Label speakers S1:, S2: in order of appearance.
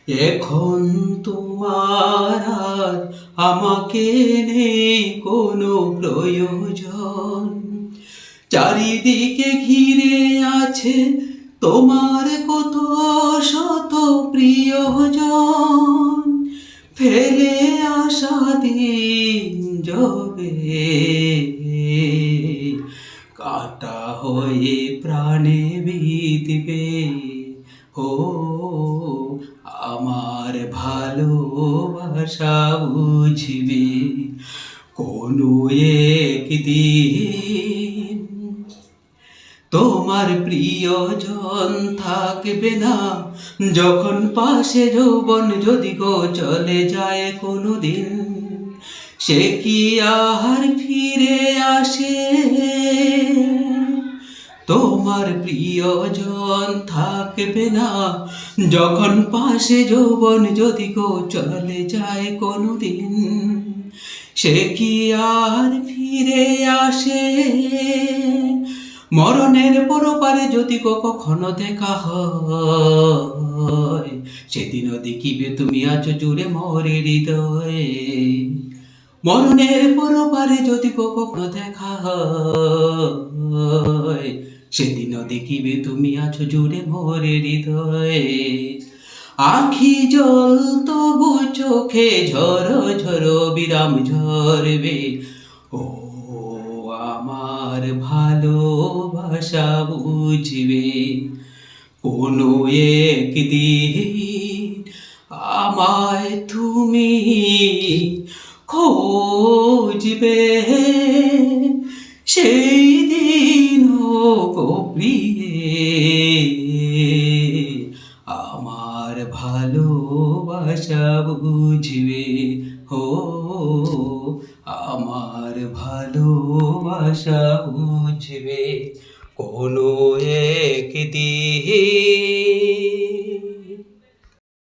S1: এখন তোমার আর আমাকে নেই কোনো প্রয়োজন। চারিদিকে ঘিরে আছে তোমার কত শত প্রিয়জন। ফেলে আসা দিন যাবে, কাটা হয়ে প্রাণে বিঁধবে। ও আমার ভালোবাসা বুঝবে কোনো একদিন। তোমার প্রিয়জন থাকবে না যখন পাশে, যৌবন যদি গো চলে যায় কোনো দিন, সে কি আর ফিরে আসে? তোমার প্রিয়জন থাকবে না যখন পাশে, যৌবন যদি গো চলে যায় কোনো দিন, সে কি আর ফিরে আসে? মরণের পরপারে যদি কখনো দেখা হয়, সেদিনও দেখিবে তুমি আছো জুড়ে মরে হৃদয়ে। মরণের পরপারে যদি কখনো দেখা হয়, সেদিনও দেখিবে তুমি আছো জুড়ে মরে হৃদয়ে। আখি জল তবু চোখে ঝরো ঝরো বিরাম ঝরবে। ও আমার ভালোবাসা বুঝবে কোনো একদিন। আমায় তুমি খোঁজবে, সেই দিন হোক প্রিয়ে। আমার ভালোবাসা বুঝবে, হো আমার ভালোবাসা বুঝবে কোনো একদিন।